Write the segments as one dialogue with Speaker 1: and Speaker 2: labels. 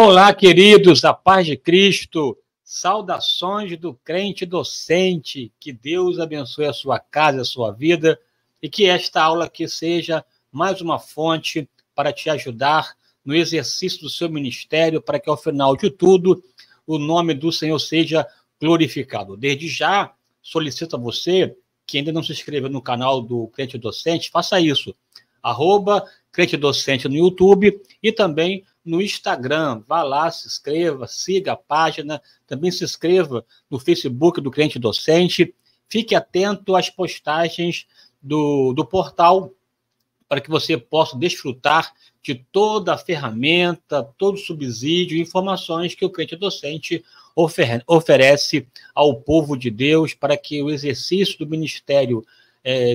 Speaker 1: Olá, queridos, a paz de Cristo, saudações do crente docente, que Deus abençoe a sua casa, a sua vida, e que esta aula aqui seja mais uma fonte para te ajudar no exercício do seu ministério, para que ao final de tudo o nome do Senhor seja glorificado. Desde já, solicito a você que ainda não se inscreveu no canal do Crente Docente, faça isso, @Crente Docente no YouTube e também no Instagram. Vá lá, se inscreva, siga a página, também se inscreva no Facebook do Crente Docente. Fique atento às postagens do portal para que você possa desfrutar de toda a ferramenta, todo o subsídio e informações que o Crente Docente oferece ao povo de Deus para que o exercício do ministério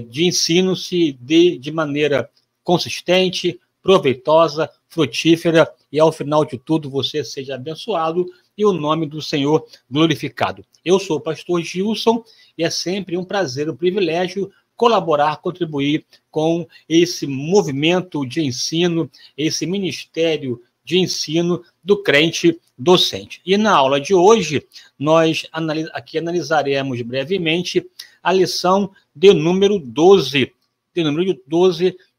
Speaker 1: de ensino se dê de maneira consistente, proveitosa, frutífera, e ao final de tudo você seja abençoado e o nome do Senhor glorificado. Eu sou o pastor Gilson e é sempre um prazer, um privilégio colaborar, contribuir com esse movimento de ensino, esse ministério de ensino do crente docente. E na aula de hoje, nós aqui analisaremos brevemente a lição de número 12,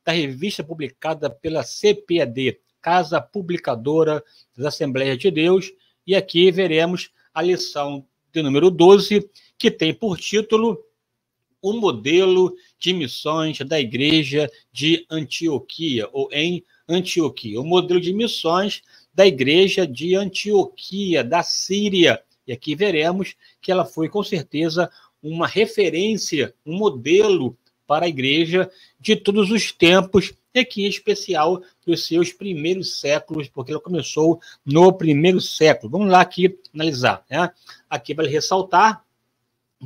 Speaker 1: da revista publicada pela CPAD, Casa Publicadora das Assembleias de Deus, e aqui veremos a lição de número 12, que tem por título O Modelo de Missões da Igreja de Antioquia, ou em Antioquia. O modelo de missões da Igreja de Antioquia, da Síria. E aqui veremos que ela foi, com certeza, uma referência, um modelo para a igreja de todos os tempos, e aqui em especial dos seus primeiros séculos, porque ela começou no primeiro século. Vamos lá aqui analisar, né? Aqui vale ressaltar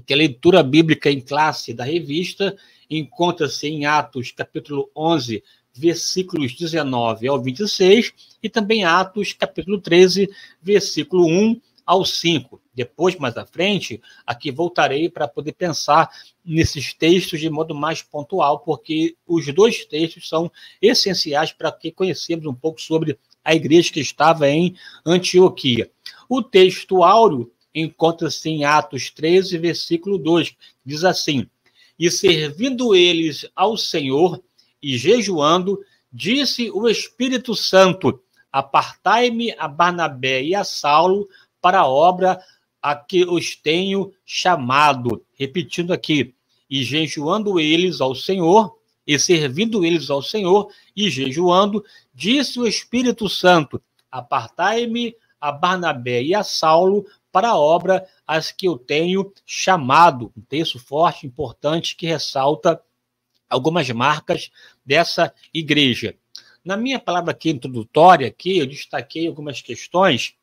Speaker 1: que a leitura bíblica em classe da revista encontra-se em Atos, capítulo 11, versículos 19 ao 26, e também Atos, capítulo 13, versículo 1 ao 5. Depois, mais à frente, aqui voltarei para poder pensar nesses textos de modo mais pontual, porque os dois textos são essenciais para que conhecemos um pouco sobre a igreja que estava em Antioquia. O texto áureo encontra-se em Atos 13, versículo 2, diz assim: E servindo eles ao Senhor e jejuando, disse o Espírito Santo: Apartai-me a Barnabé e a Saulo para a obra a que os tenho chamado. Repetindo aqui: e jejuando eles ao Senhor, e servindo eles ao Senhor, e jejuando, disse o Espírito Santo: Apartai-me a Barnabé e a Saulo para a obra as que eu tenho chamado. Um texto forte, importante, que ressalta algumas marcas dessa igreja. Na minha palavra aqui introdutória, aqui, eu destaquei algumas questões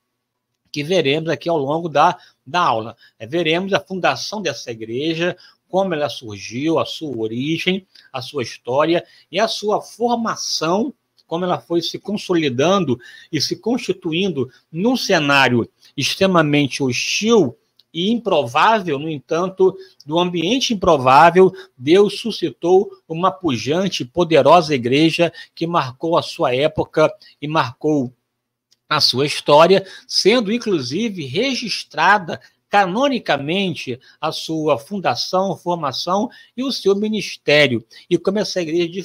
Speaker 1: que veremos aqui ao longo da aula. Veremos a fundação dessa igreja, como ela surgiu, a sua origem, a sua história e a sua formação, como ela foi se consolidando e se constituindo num cenário extremamente hostil e improvável. No entanto, do ambiente improvável, Deus suscitou uma pujante e poderosa igreja que marcou a sua época e marcou a sua história, sendo inclusive registrada canonicamente a sua fundação, formação e o seu ministério. E como essa igreja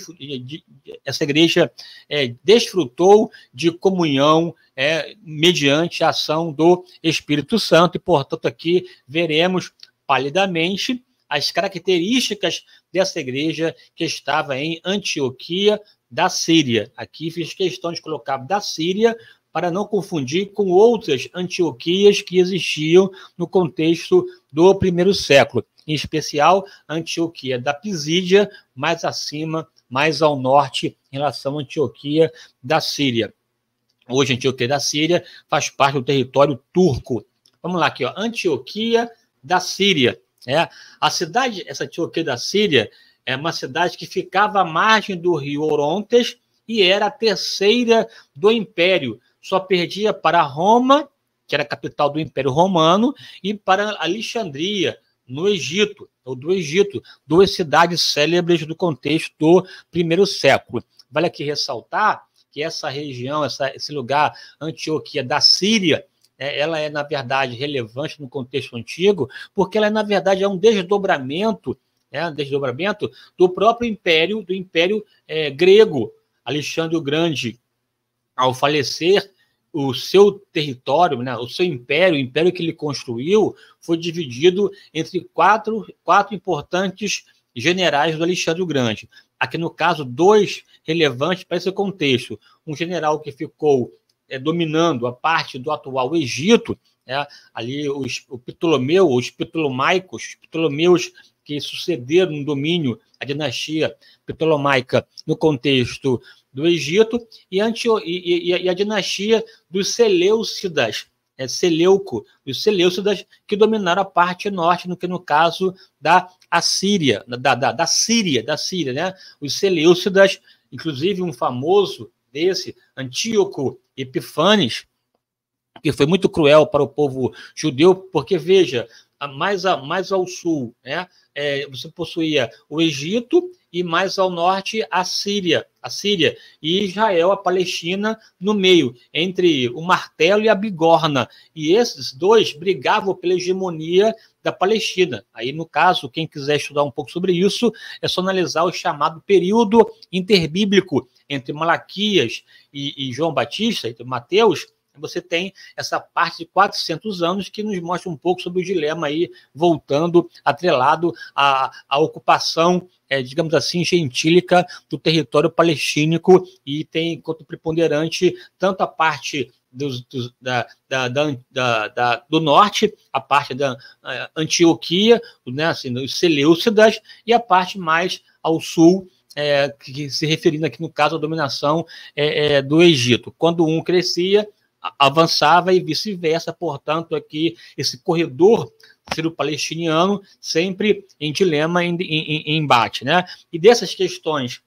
Speaker 1: desfrutou de comunhão mediante a ação do Espírito Santo. E, portanto, aqui veremos palidamente as características dessa igreja que estava em Antioquia da Síria. Aqui fiz questão de colocar da Síria, para não confundir com outras Antioquias que existiam no contexto do primeiro século, em especial a Antioquia da Pisídia, mais acima, mais ao norte, em relação à Antioquia da Síria. Hoje, a Antioquia da Síria faz parte do território turco. Vamos lá aqui, ó, Antioquia da Síria. Essa Antioquia da Síria é uma cidade que ficava à margem do rio Orontes e era a terceira do Império. Só perdia para Roma, que era a capital do Império Romano, e para Alexandria, no Egito, ou do Egito, duas cidades célebres do contexto do primeiro século. Vale aqui ressaltar que essa região, esse lugar, Antioquia da Síria, ela é, na verdade, relevante no contexto antigo, porque ela, na verdade, é um desdobramento do próprio império, do império grego. Alexandre o Grande, ao falecer, o seu território, né, o seu império, o império que ele construiu, foi dividido entre quatro importantes generais do Alexandre o Grande. Aqui, no caso, 2 relevantes para esse contexto. Um general que ficou dominando a parte do atual Egito, ali o Ptolomeu, os Ptolomaicos, os Ptolomeus que sucederam no domínio, a dinastia ptolomaica no contexto do Egito, e a dinastia dos Seleucidas, os Seleucidas, que dominaram a parte norte, que no caso da Assíria, da Síria, né? Os Seleucidas, inclusive um famoso desse, Antíoco Epifanes, que foi muito cruel para o povo judeu, porque, veja, mais ao sul, né, você possuía o Egito e mais ao norte a Síria, e Israel, a Palestina, no meio, entre o martelo e a bigorna. E esses 2 brigavam pela hegemonia da Palestina. Aí, no caso, quem quiser estudar um pouco sobre isso, é só analisar o chamado período interbíblico entre Malaquias e João Batista, entre Mateus. Você tem essa parte de 400 anos que nos mostra um pouco sobre o dilema aí, voltando, atrelado à ocupação, digamos assim, gentílica do território palestínico, e tem enquanto preponderante tanto a parte do norte, a parte da Antioquia, né, assim, os Seleucidas, e a parte mais ao sul, que se referindo aqui, no caso, à dominação do Egito. Quando um crescia, avançava, e vice-versa. Portanto, aqui esse corredor sírio-palestiniano sempre em dilema, em embate, né? E dessas questões,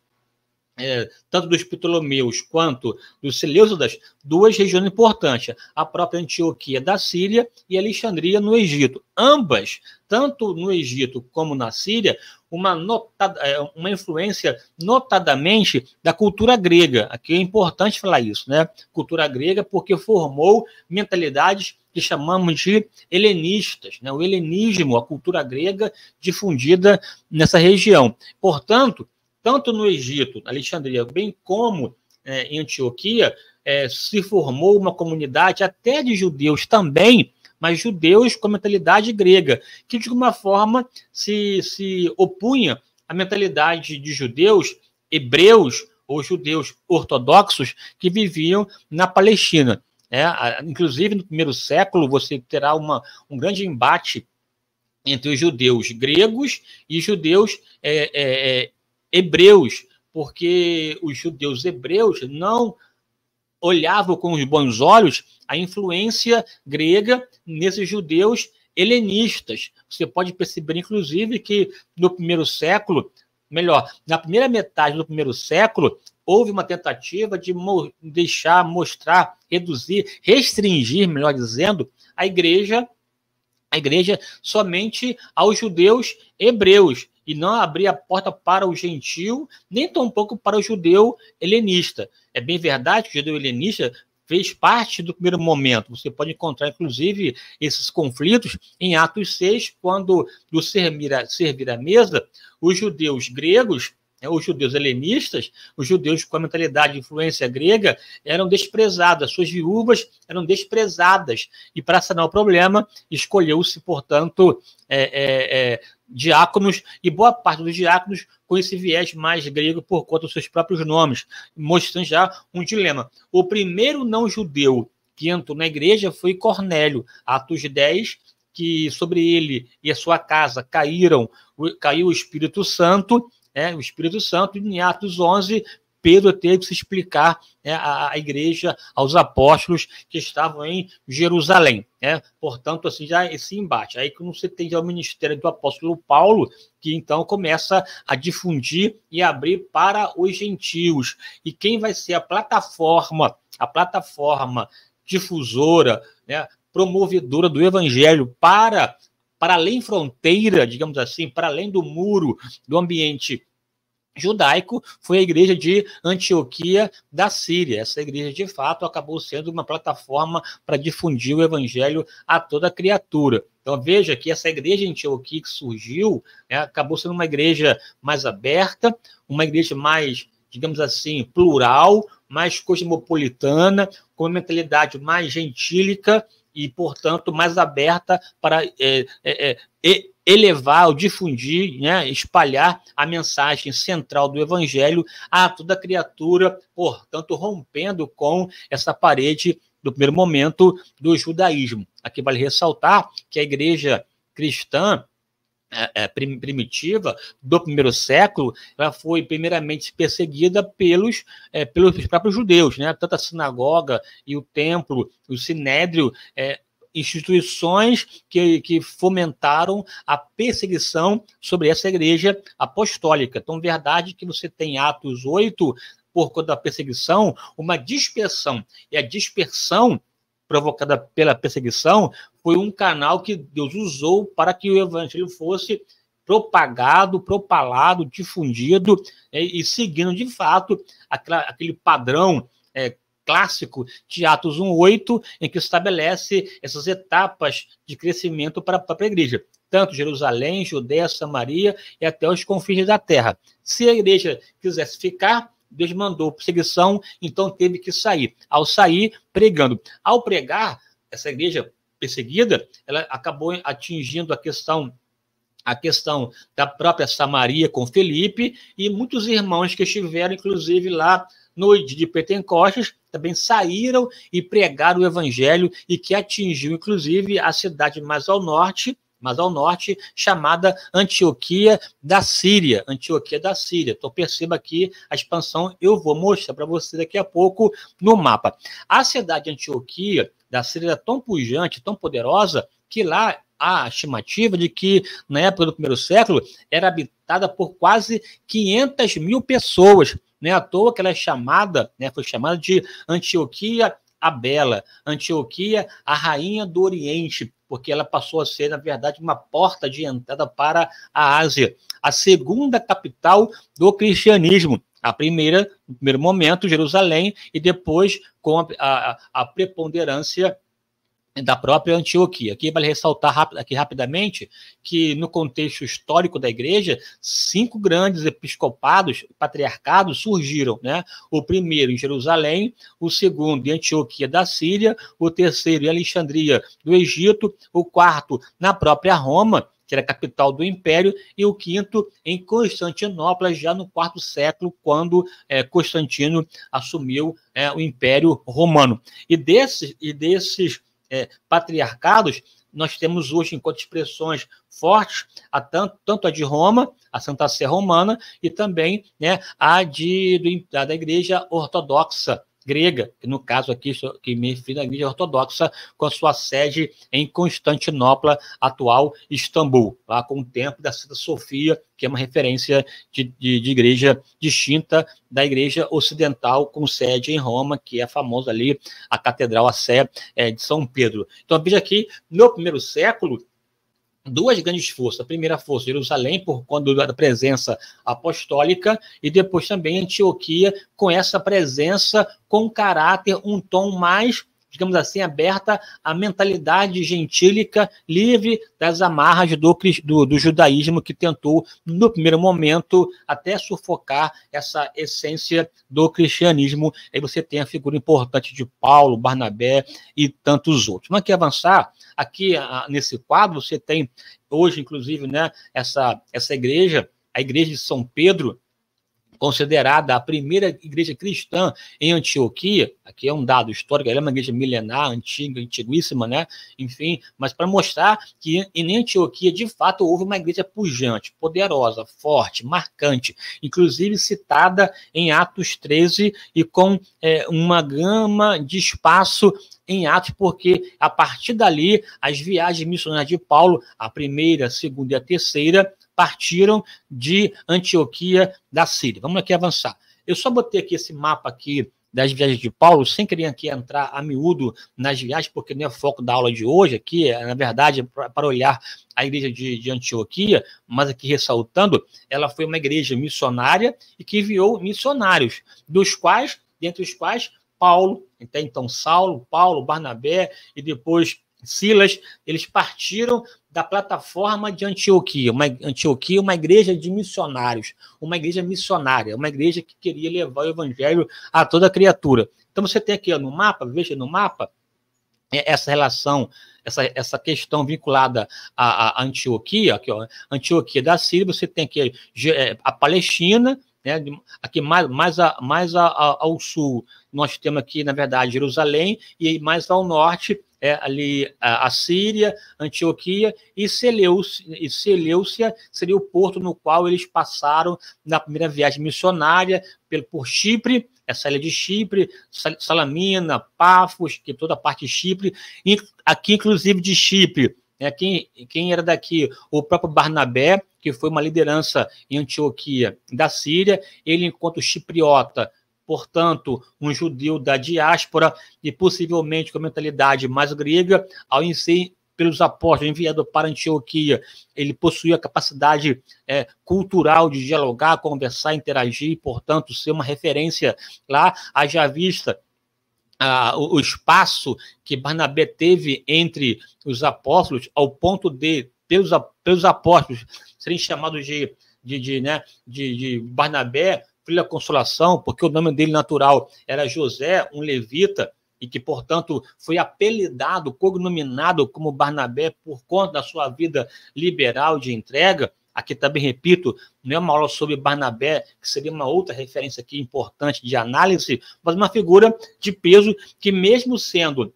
Speaker 1: tanto dos Ptolomeus quanto dos Seleucidas, 2 regiões importantes, a própria Antioquia da Síria e Alexandria no Egito. Ambas, tanto no Egito como na Síria, uma influência notadamente da cultura grega. Aqui é importante falar isso, né? Cultura grega, porque formou mentalidades que chamamos de helenistas, né? O helenismo, a cultura grega difundida nessa região. Portanto, tanto no Egito, Alexandria, bem como em Antioquia, se formou uma comunidade até de judeus também, mas judeus com mentalidade grega, que de alguma forma se opunha à mentalidade de judeus hebreus ou judeus ortodoxos que viviam na Palestina. Inclusive, no primeiro século, você terá um grande embate entre os judeus gregos e judeus hebreus, porque os judeus hebreus não olhavam com os bons olhos a influência grega nesses judeus helenistas. Você pode perceber, inclusive, que no primeiro século, na primeira metade do primeiro século, houve uma tentativa de restringir, melhor dizendo, a igreja somente aos judeus hebreus, e não abrir a porta para o gentil, nem tampouco para o judeu helenista. É bem verdade que o judeu helenista fez parte do primeiro momento. Você pode encontrar, inclusive, esses conflitos em Atos 6, quando, do servir à mesa, os judeus gregos, os judeus helenistas, os judeus com a mentalidade de influência grega, eram desprezados, as suas viúvas eram desprezadas, e para sanar o problema, escolheu-se, portanto, diáconos, e boa parte dos diáconos com esse viés mais grego por conta dos seus próprios nomes, mostrando já um dilema. O primeiro não-judeu que entrou na igreja foi Cornélio, Atos 10, que sobre ele e a sua casa caiu o Espírito Santo, o Espírito Santo, e em Atos 11, Pedro teve que se explicar à igreja, aos apóstolos que estavam em Jerusalém. Portanto, assim, já esse embate. Aí que você tem já o ministério do apóstolo Paulo, que então começa a difundir e abrir para os gentios. E quem vai ser a plataforma difusora, promovedora do evangelho para além fronteira, digamos assim, para além do muro do ambiente judaico foi a igreja de Antioquia da Síria. Essa igreja, de fato, acabou sendo uma plataforma para difundir o evangelho a toda criatura. Então, veja que essa igreja em Antioquia que surgiu, né, acabou sendo uma igreja mais aberta, uma igreja mais, digamos assim, plural, mais cosmopolitana, com uma mentalidade mais gentílica e, portanto, mais aberta para elevar ou difundir, né, espalhar a mensagem central do evangelho a toda criatura, portanto, rompendo com essa parede do primeiro momento do judaísmo. Aqui vale ressaltar que a igreja cristã primitiva do primeiro século, ela foi primeiramente perseguida pelos próprios judeus, né? Tanto a sinagoga e o templo, o sinédrio, instituições que fomentaram a perseguição sobre essa igreja apostólica. Então, verdade que você tem Atos 8, por conta da perseguição, uma dispersão. E a dispersão provocada pela perseguição foi um canal que Deus usou para que o evangelho fosse propagado, propalado, difundido, e seguindo, de fato, aquele padrão clássico de Atos 1:8, em que estabelece essas etapas de crescimento para a igreja, tanto Jerusalém, Judeia, Samaria e até os confins da terra. Se a igreja quisesse ficar, Deus mandou perseguição, então teve que sair. Ao sair, pregando. Ao pregar, essa igreja perseguida, ela acabou atingindo a questão da própria Samaria com Felipe, e muitos irmãos que estiveram, inclusive, lá no dia de Pentecostes, também saíram e pregaram o evangelho, e que atingiu, inclusive, a cidade mais ao norte, chamada Antioquia da Síria. Então, perceba aqui a expansão, eu vou mostrar para você daqui a pouco no mapa. A cidade de Antioquia da Síria era tão pujante, tão poderosa, que lá há a estimativa de que, na época do primeiro século, era habitada por quase 500 mil pessoas. Não é à toa que ela é chamada, foi chamada de Antioquia a Bela, Antioquia a Rainha do Oriente, porque ela passou a ser, na verdade, uma porta de entrada para a Ásia, a segunda capital do cristianismo. A primeira, no primeiro momento, Jerusalém, e depois com a preponderância da própria Antioquia. Aqui vale ressaltar aqui rapidamente que, no contexto histórico da igreja, 5 grandes episcopados, patriarcados, surgiram, né? O primeiro em Jerusalém, o segundo em Antioquia da Síria, o terceiro em Alexandria do Egito, o quarto na própria Roma, que era a capital do Império, e o quinto em Constantinopla, já no IV século, quando Constantino assumiu o Império Romano. E desses patriarcados, nós temos hoje, enquanto expressões fortes, tanto a de Roma, a Santa Sé Romana, e também da Igreja Ortodoxa grega, que no caso aqui, que me refiro à Igreja Ortodoxa, com a sua sede em Constantinopla, atual Istambul, lá com o templo da Santa Sofia, que é uma referência de igreja distinta da Igreja Ocidental, com sede em Roma, que é a famosa ali, a Catedral, a Sé de São Pedro. Então, veja aqui, no primeiro século, 2 grandes forças. A primeira força, Jerusalém, por conta da presença apostólica, e depois também Antioquia, com essa presença, com caráter, um tom mais, digamos assim, aberta à mentalidade gentílica, livre das amarras do judaísmo, que tentou, no primeiro momento, até sufocar essa essência do cristianismo. Aí você tem a figura importante de Paulo, Barnabé e tantos outros. Vamos aqui avançar. Aqui, nesse quadro, você tem hoje, inclusive, essa igreja, a igreja de São Pedro, considerada a primeira igreja cristã em Antioquia. Aqui é um dado histórico, ela é uma igreja milenar, antiguíssima, enfim, mas para mostrar que em Antioquia, de fato, houve uma igreja pujante, poderosa, forte, marcante, inclusive citada em Atos 13, e com uma gama de espaço em Atos, porque a partir dali, as viagens missionárias de Paulo, a primeira, a segunda e a terceira, partiram de Antioquia da Síria. Vamos aqui avançar. Eu só botei aqui esse mapa aqui das viagens de Paulo, sem querer aqui entrar a miúdo nas viagens, porque não é foco da aula de hoje aqui, na verdade, para olhar a igreja de Antioquia, mas aqui ressaltando, ela foi uma igreja missionária e que enviou missionários, dentre os quais Paulo, então Saulo, Paulo, Barnabé e depois Silas, eles partiram da plataforma de Antioquia, uma igreja de missionários, uma igreja missionária, uma igreja que queria levar o evangelho a toda criatura. Então você tem aqui no mapa, veja no mapa, essa relação, essa questão vinculada à Antioquia, aqui, ó, Antioquia da Síria, você tem aqui a Palestina, né, aqui mais ao sul, nós temos aqui, na verdade, Jerusalém, e mais ao norte, ali a Síria, Antioquia, e Seleucia seria o porto no qual eles passaram na primeira viagem missionária por Chipre, essa ilha de Chipre, Salamina, Pafos, que toda a parte de Chipre, e aqui inclusive de Chipre, quem era daqui? O próprio Barnabé, que foi uma liderança em Antioquia da Síria, ele enquanto chipriota, portanto, um judeu da diáspora e possivelmente com a mentalidade mais grega, ao ser pelos apóstolos enviado para Antioquia, ele possuía a capacidade cultural de dialogar, conversar, interagir, portanto, ser uma referência lá, haja vista o espaço que Barnabé teve entre os apóstolos, ao ponto de, pelos apóstolos, serem chamados de Barnabé, filho da consolação, porque o nome dele natural era José, um levita, e que, portanto, foi apelidado, cognominado como Barnabé por conta da sua vida liberal de entrega. Aqui também, repito, não é uma aula sobre Barnabé, que seria uma outra referência aqui importante de análise, mas uma figura de peso que, mesmo sendo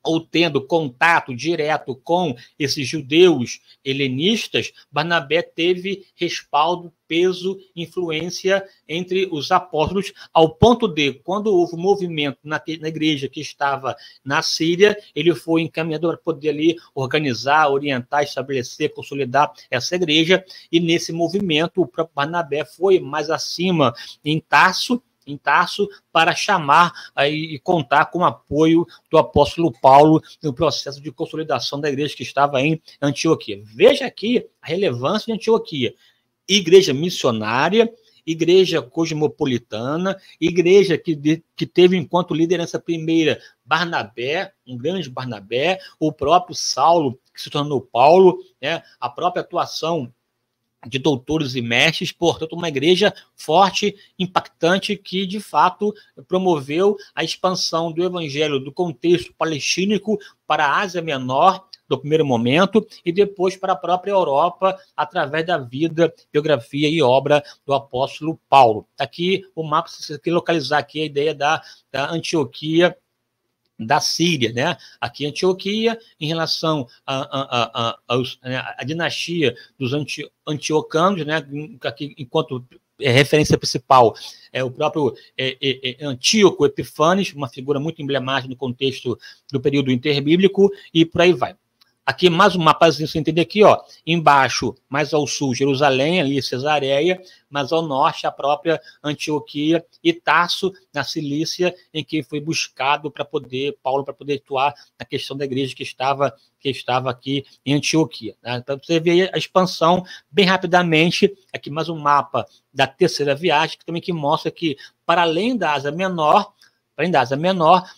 Speaker 1: ou tendo contato direto com esses judeus helenistas, Barnabé teve respaldo, peso, influência entre os apóstolos, ao ponto de, quando houve um movimento na igreja que estava na Síria, ele foi encaminhado para poder ali organizar, orientar, estabelecer, consolidar essa igreja, e nesse movimento o próprio Barnabé foi mais acima em Tarso, para chamar e contar com o apoio do apóstolo Paulo no processo de consolidação da igreja que estava em Antioquia. Veja aqui a relevância de Antioquia. Igreja missionária, igreja cosmopolitana, igreja que teve enquanto liderança primeira Barnabé, um grande Barnabé, o próprio Saulo, que se tornou Paulo, a própria atuação de doutores e mestres, portanto, uma igreja forte, impactante, que, de fato, promoveu a expansão do evangelho do contexto palestínico para a Ásia Menor, do primeiro momento, e depois para a própria Europa, através da vida, biografia e obra do apóstolo Paulo. Aqui, o mapa, se você quer localizar aqui a ideia da Antioquia da Síria, né? Aqui Antioquia, em relação à dinastia dos antiocanos, né? Aqui, enquanto referência principal é o próprio Antíoco Epifanes, uma figura muito emblemática no contexto do período interbíblico, e por aí vai. Aqui mais um mapazinho, você entender aqui, ó, embaixo, mais ao sul, Jerusalém, ali Cesareia, mas ao norte, a própria Antioquia e Tarso, na Cilícia, em que foi buscado Paulo para poder atuar na questão da igreja que estava aqui em Antioquia. Né? Então, você vê a expansão bem rapidamente, aqui mais um mapa da terceira viagem, que também mostra que, para além da Ásia Menor,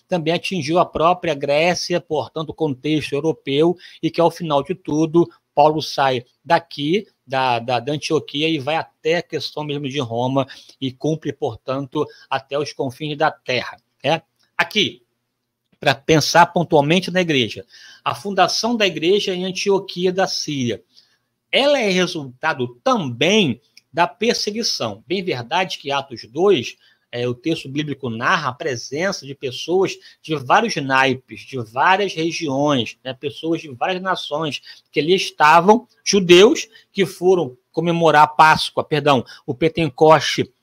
Speaker 1: também atingiu a própria Grécia, portanto, o contexto europeu, e que, ao final de tudo, Paulo sai daqui, da Antioquia, e vai até a questão mesmo de Roma, e cumpre, portanto, até os confins da terra. Aqui, para pensar pontualmente na igreja, a fundação da igreja em Antioquia da Síria, ela é resultado também da perseguição. Bem verdade que Atos 2... o texto bíblico narra a presença de pessoas de vários naipes, de várias regiões, né, pessoas de várias nações, que ali estavam, judeus, que foram comemorar a Páscoa, o Pentecoste,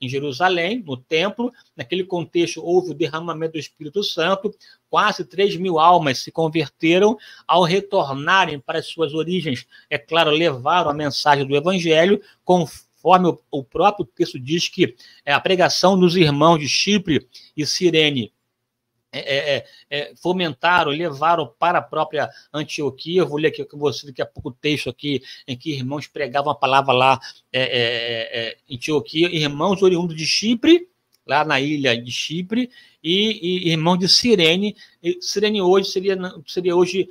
Speaker 1: em Jerusalém, no templo. Naquele contexto, houve o derramamento do Espírito Santo, quase 3.000 almas se converteram. Ao retornarem para as suas origens, é claro, levaram a mensagem do Evangelho, conforme o próprio texto diz que a pregação dos irmãos de Chipre e Cirene fomentaram, levaram para a própria Antioquia. Eu vou ler aqui com você daqui a pouco o texto aqui, em que irmãos pregavam a palavra lá em Antioquia, irmãos oriundos de Chipre, lá na ilha de Chipre, e irmãos de Cirene. Cirene hoje seria hoje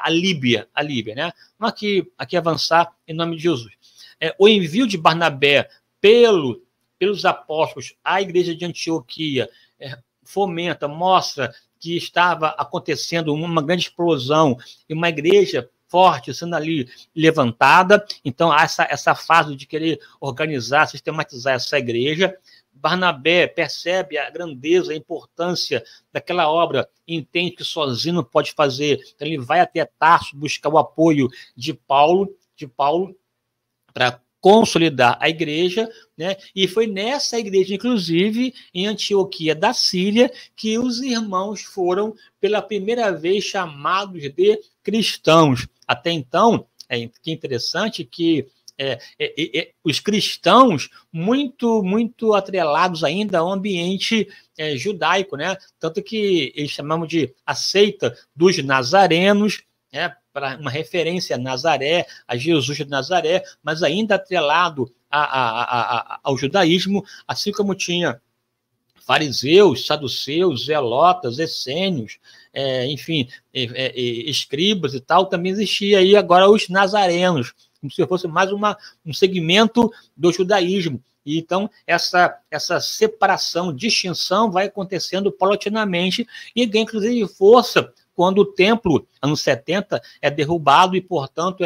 Speaker 1: a Líbia, né? Vamos aqui avançar em nome de Jesus. O envio de Barnabé pelos apóstolos à igreja de Antioquia fomenta, mostra que estava acontecendo uma grande explosão e uma igreja forte sendo ali levantada. Então, há essa fase de querer organizar, sistematizar essa igreja. Barnabé percebe a grandeza, a importância daquela obra e entende que sozinho não pode fazer. Então, ele vai até Tarso buscar o apoio de Paulo para consolidar a igreja, né? E foi nessa igreja, inclusive, em Antioquia da Síria, que os irmãos foram pela primeira vez chamados de cristãos. Até então, que interessante que os cristãos muito atrelados ainda ao ambiente judaico, né? Tanto que eles chamam de a seita dos nazarenos, para uma referência a Nazaré, a Jesus de Nazaré, mas ainda atrelado ao judaísmo, assim como tinha fariseus, saduceus, zelotas, essênios, enfim, escribas e tal, também existia aí agora os nazarenos, como se fosse mais um segmento do judaísmo. E então, essa separação, distinção vai acontecendo paulatinamente e ganha, inclusive, força quando o templo, anos 70, é derrubado e, portanto,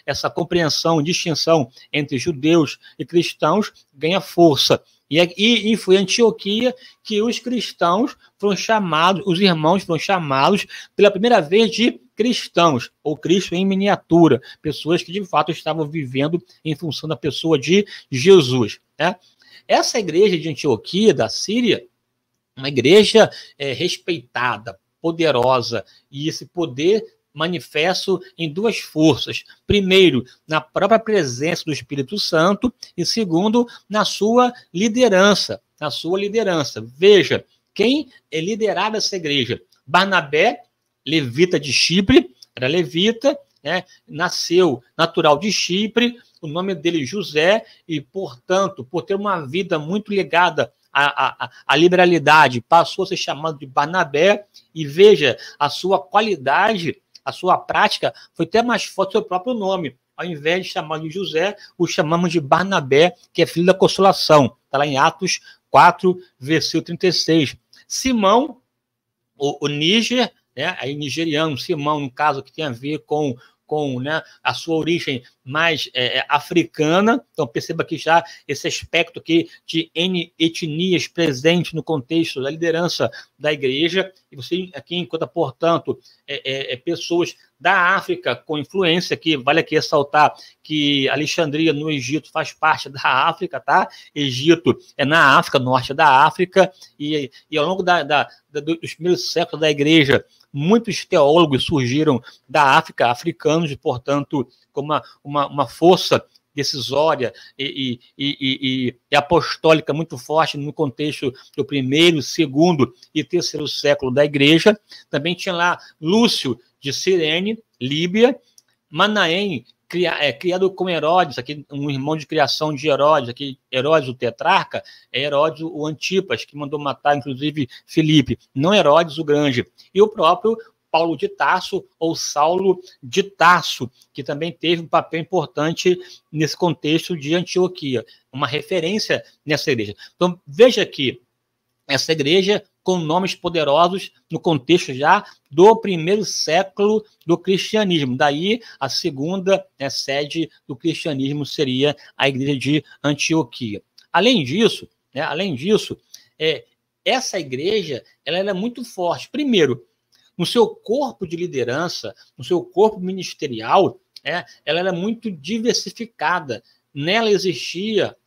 Speaker 1: essa compreensão, distinção entre judeus e cristãos ganha força. E foi em Antioquia que os cristãos foram chamados, os irmãos foram chamados pela primeira vez de cristãos, ou Cristo em miniatura, pessoas que de fato estavam vivendo em função da pessoa de Jesus, né? Essa igreja de Antioquia, da Síria, uma igreja respeitada, poderosa, e esse poder manifesto em duas forças. Primeiro, na própria presença do Espírito Santo, e segundo, na sua liderança. Veja, quem liderava essa igreja? Barnabé, levita de Chipre, era levita, né? Nasceu natural de Chipre, o nome dele José, e, portanto, por ter uma vida muito ligada a liberalidade, passou a ser chamado de Barnabé, e veja, a sua qualidade, a sua prática foi até mais forte do seu próprio nome. Ao invés de chamar de José, o chamamos de Barnabé, que é filho da consolação. Está lá em Atos 4, versículo 36. Simão, o Níger, né, aí nigeriano, Simão, no caso, que tem a ver com né, a sua origem mais africana. Então, perceba que já esse aspecto aqui de N etnias presente no contexto da liderança da igreja, e você aqui encontra, portanto, pessoas da África com influência, que vale aqui ressaltar que Alexandria, no Egito, faz parte da África, tá? Egito é na África, norte da África, e ao longo dos primeiros séculos da igreja, muitos teólogos surgiram da África, africanos, e, portanto, com uma força decisória e apostólica muito forte no contexto do primeiro, segundo e terceiro século da igreja. Também tinha lá Lúcio de Cirene, Líbia, Manaém, criado como Herodes, aqui, um irmão de criação de Herodes, aqui, Herodes o tetrarca, é Herodes o Antipas, que mandou matar, inclusive, Filipe, não Herodes o Grande. E o próprio Paulo de Tarso, ou Saulo de Tarso, que também teve um papel importante nesse contexto de Antioquia, uma referência nessa igreja. Então, veja aqui, essa igreja com nomes poderosos no contexto já do primeiro século do cristianismo. Daí, a segunda sede do cristianismo seria a igreja de Antioquia. Além disso, essa igreja ela era muito forte. Primeiro, no seu corpo de liderança, no seu corpo ministerial, ela era muito diversificada. Nela existia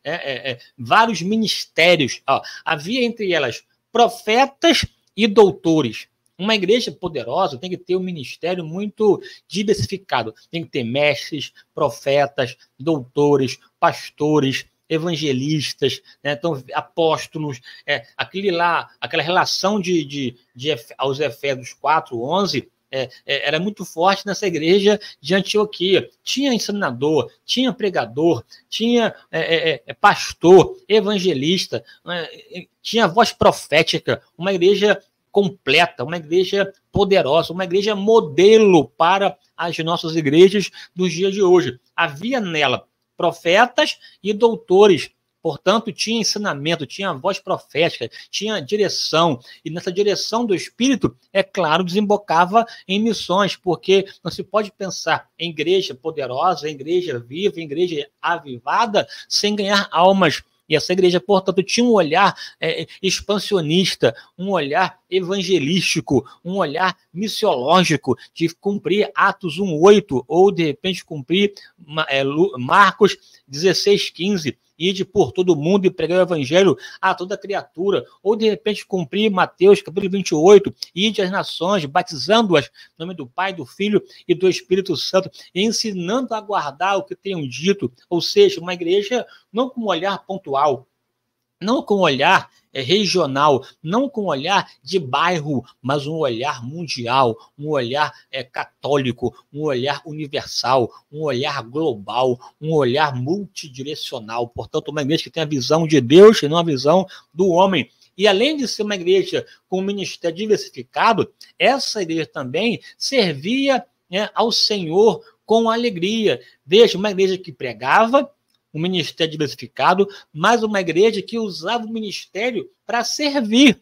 Speaker 1: vários ministérios. Havia entre elas profetas e doutores. Uma igreja poderosa tem que ter um ministério muito diversificado. Tem que ter mestres, profetas, doutores, pastores, evangelistas, né? Então, apóstolos, aquela relação aos Efésios 4:11, era muito forte nessa igreja de Antioquia. Tinha ensinador, tinha pregador, tinha pastor, evangelista, tinha voz profética, uma igreja completa, uma igreja poderosa, uma igreja modelo para as nossas igrejas dos dias de hoje. Havia nela profetas e doutores, portanto, tinha ensinamento, tinha voz profética, tinha direção, e nessa direção do Espírito, é claro, desembocava em missões, porque não se pode pensar em igreja poderosa, em igreja viva, em igreja avivada, sem ganhar almas. E essa igreja, portanto, tinha um olhar expansionista, um olhar evangelístico, um olhar missiológico, de cumprir Atos 1:8, ou, de repente, cumprir Marcos 16:15, ide por todo mundo e pregar o evangelho a toda criatura, ou, de repente, cumprir Mateus, capítulo 28, ide às nações, batizando-as em nome do Pai, do Filho e do Espírito Santo, e ensinando a guardar o que tenham dito, ou seja, uma igreja não com um olhar pontual, não com um olhar regional, não com um olhar de bairro, mas um olhar mundial, um olhar católico, um olhar universal, um olhar global, um olhar multidirecional. Portanto, uma igreja que tem a visão de Deus e não a visão do homem. E além de ser uma igreja com um ministério diversificado, essa igreja também servia ao Senhor com alegria. Veja, uma igreja que pregava, um ministério diversificado, mas uma igreja que usava o ministério para servir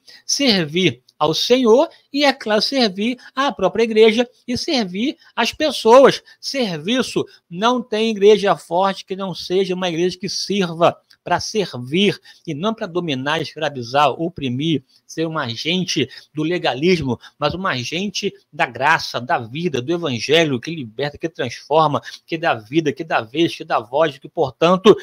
Speaker 1: ao Senhor e, é claro, servir à própria igreja e servir as pessoas. Serviço. Não tem igreja forte que não seja uma igreja que sirva para servir e não para dominar, escravizar, oprimir, ser um agente do legalismo, mas um agente da graça, da vida, do evangelho, que liberta, que transforma, que dá vida, que dá vez, que dá voz, que, portanto,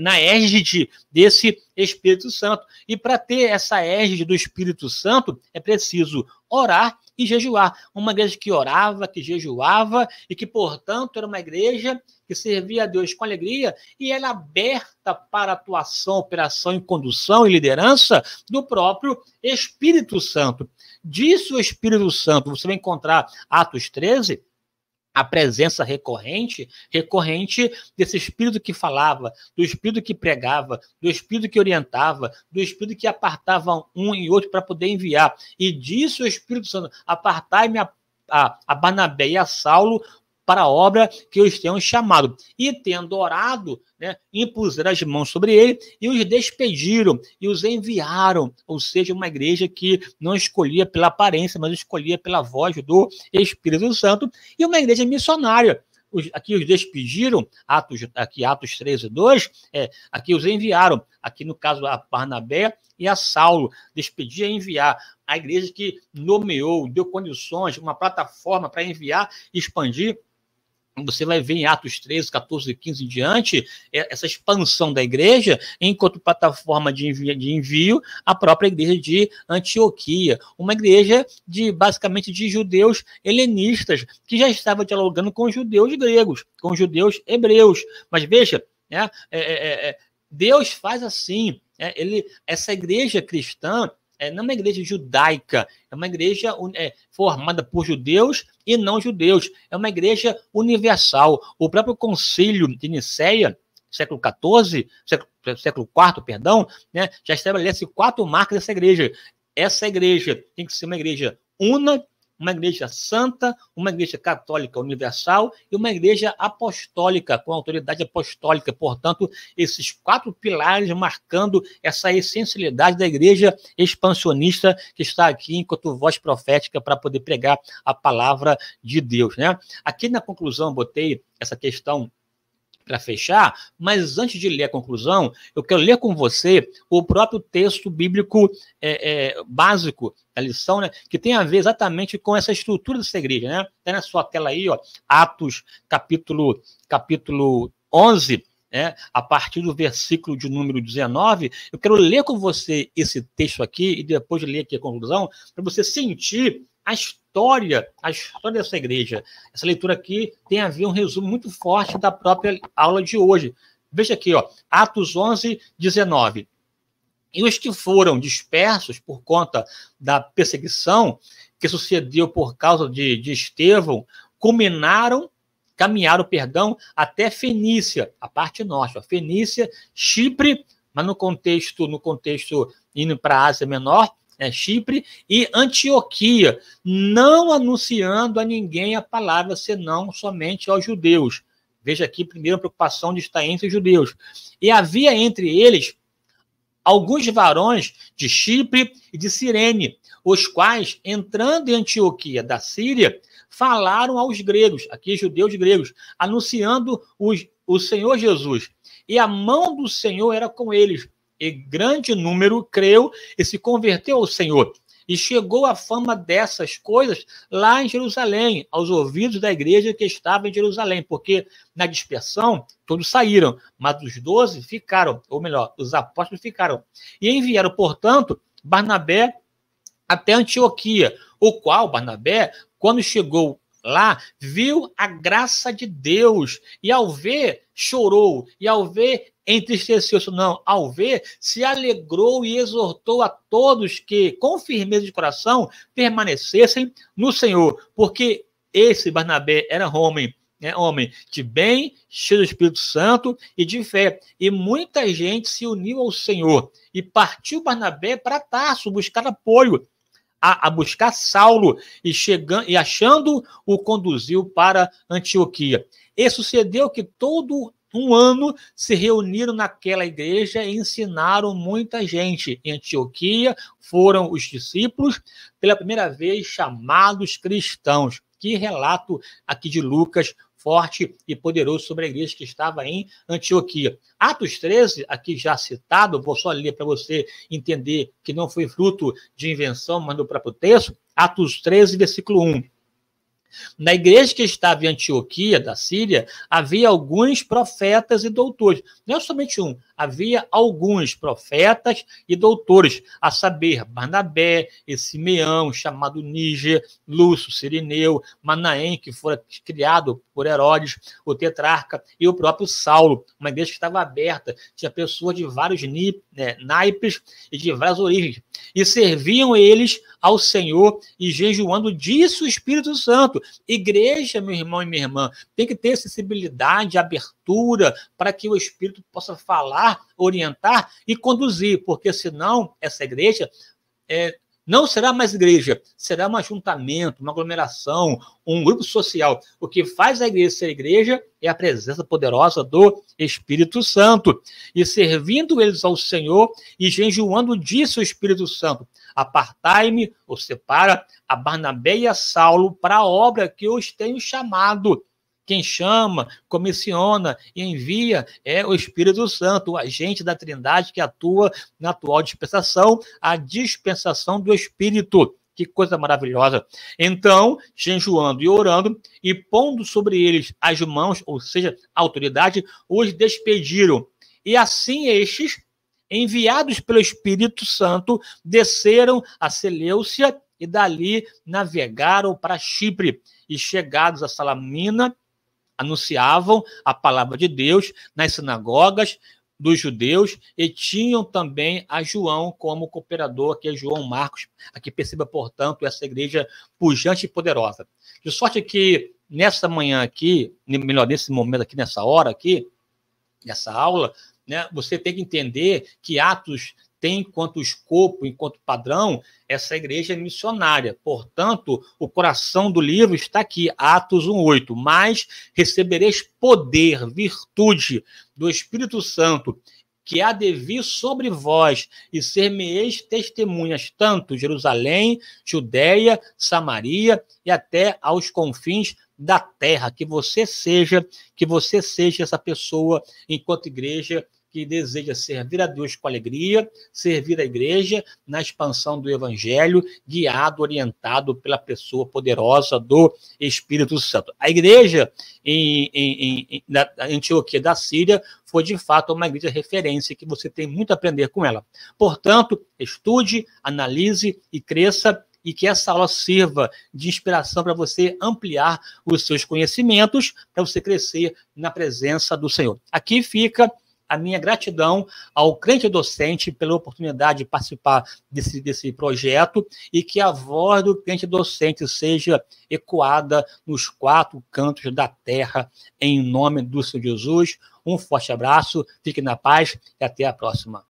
Speaker 1: na égide desse Espírito Santo. E para ter essa égide do Espírito Santo, é preciso orar e jejuar. Uma igreja que orava, que jejuava e que, portanto, era uma igreja que servia a Deus com alegria e era aberta para atuação, operação e condução e liderança do próprio Espírito Santo. Disse o Espírito Santo, você vai encontrar Atos 13, a presença recorrente desse Espírito que falava, do Espírito que pregava, do Espírito que orientava, do Espírito que apartava um e outro para poder enviar. E disse o Espírito Santo, apartai-me a Barnabé e a Saulo para a obra que os tenham chamado. E tendo orado, impuseram as mãos sobre ele e os despediram e os enviaram. Ou seja, uma igreja que não escolhia pela aparência, mas escolhia pela voz do Espírito Santo, e uma igreja missionária. Aqui os despediram, Atos 13:2, aqui os enviaram. Aqui, no caso, a Barnabé e a Saulo, despedir e enviar. A igreja que nomeou, deu condições, uma plataforma para enviar e expandir. Você vai ver em Atos 13, 14 e 15 em diante, essa expansão da igreja, enquanto plataforma de envio, a própria igreja de Antioquia, uma igreja basicamente de judeus helenistas, que já estava dialogando com os judeus gregos, com os judeus hebreus. Mas veja, Deus faz assim, essa igreja cristã, não é uma igreja judaica, é uma igreja formada por judeus e não judeus, é uma igreja universal. O próprio concílio de Nicéia, século IV, já estabelece 4 marcas dessa igreja. Essa igreja tem que ser uma igreja una, uma igreja santa, uma igreja católica universal e uma igreja apostólica, com autoridade apostólica. Portanto, esses 4 pilares marcando essa essencialidade da igreja expansionista que está aqui enquanto voz profética para poder pregar a palavra de Deus. Aqui na conclusão, botei essa questão para fechar, mas antes de ler a conclusão, eu quero ler com você o próprio texto bíblico básico da lição, que tem a ver exatamente com essa estrutura dessa igreja. Está na sua tela aí, Atos capítulo 11, a partir do versículo de número 19, eu quero ler com você esse texto aqui e depois ler aqui a conclusão, para você sentir a história dessa igreja. Essa leitura aqui tem a ver um resumo muito forte da própria aula de hoje. Veja aqui, Atos 11, 19. E os que foram dispersos por conta da perseguição que sucedeu por causa de Estevão, caminharam, até Fenícia, a parte norte, Fenícia, Chipre, mas no contexto indo para a Ásia Menor, Chipre, e Antioquia, não anunciando a ninguém a palavra, senão somente aos judeus. Veja aqui, primeiro, a preocupação de estar entre os judeus. E havia entre eles alguns varões de Chipre e de Cirene, os quais, entrando em Antioquia da Síria, falaram aos gregos, aqui judeus gregos, anunciando o Senhor Jesus. E a mão do Senhor era com eles. E grande número creu e se converteu ao Senhor. E chegou a fama dessas coisas lá em Jerusalém, aos ouvidos da igreja que estava em Jerusalém, porque na dispersão todos saíram, mas os 12 ficaram, ou melhor, os apóstolos ficaram. E enviaram, portanto, Barnabé até Antioquia, o qual Barnabé, quando chegou lá, viu a graça de Deus, e ao ver, chorou, e ao ver, entristeceu-se, não, ao ver, se alegrou e exortou a todos que, com firmeza de coração, permanecessem no Senhor, porque esse Barnabé era homem de bem, cheio do Espírito Santo e de fé, e muita gente se uniu ao Senhor, e partiu Barnabé para Tarso, buscar apoio, a buscar Saulo, e achando, o conduziu para Antioquia. E sucedeu que todo um ano se reuniram naquela igreja e ensinaram muita gente. Em Antioquia foram os discípulos, pela primeira vez chamados cristãos. Que relato aqui de Lucas, forte e poderoso sobre a igreja que estava em Antioquia. Atos 13, aqui já citado, vou só ler para você entender que não foi fruto de invenção, mas do próprio texto. Atos 13, versículo 1. Na igreja que estava em Antioquia, da Síria, havia alguns profetas e doutores. Não é somente um, havia alguns profetas e doutores, a saber, Barnabé e Simeão, chamado Níger, Lúcio, Cirineu, Manaém, que fora criado por Herodes, o tetrarca, e o próprio Saulo. Uma igreja que estava aberta, tinha pessoas de vários naipes e de várias origens. E serviam eles ao Senhor e jejuando, disse o Espírito Santo. Igreja, meu irmão e minha irmã, tem que ter sensibilidade, abertura, para que o Espírito possa falar, orientar e conduzir, porque senão essa igreja não será mais igreja, será um ajuntamento, uma aglomeração, um grupo social. O que faz a igreja ser igreja é a presença poderosa do Espírito Santo. E servindo eles ao Senhor e jejuando, disse o Espírito Santo: apartai-me, ou separa, a Barnabé e a Saulo para a obra que eu os tenho chamado. Quem chama, comissiona e envia é o Espírito Santo, o agente da Trindade que atua na atual dispensação, a dispensação do Espírito. Que coisa maravilhosa. Então, jejuando e orando, e pondo sobre eles as mãos, ou seja, a autoridade, os despediram. E assim estes, enviados pelo Espírito Santo, desceram a Seleucia e dali navegaram para Chipre. E chegados a Salamina, anunciavam a palavra de Deus nas sinagogas dos judeus e tinham também a João como cooperador, que é João Marcos. Aqui perceba, portanto, essa igreja pujante e poderosa. De sorte que nessa manhã aqui, melhor, nesse momento aqui, nessa hora aqui, nessa aula, você tem que entender que Atos tem enquanto escopo, enquanto padrão, essa igreja é missionária. Portanto, o coração do livro está aqui, Atos 1:8. Mas recebereis poder, virtude do Espírito Santo, que há de vir sobre vós, e ser-me-eis testemunhas, tanto Jerusalém, Judeia, Samaria e até aos confins da terra. Que você seja essa pessoa, enquanto igreja, que que deseja servir a Deus com alegria, servir a igreja na expansão do evangelho, guiado, orientado pela pessoa poderosa do Espírito Santo. A igreja na Antioquia da Síria foi, de fato, uma igreja referência, que você tem muito a aprender com ela. Portanto, estude, analise e cresça, e que essa aula sirva de inspiração para você ampliar os seus conhecimentos, para você crescer na presença do Senhor. Aqui fica a minha gratidão ao crente docente pela oportunidade de participar desse projeto, e que a voz do crente docente seja ecoada nos 4 cantos da terra, em nome do Senhor Jesus. Um forte abraço, fique na paz e até a próxima.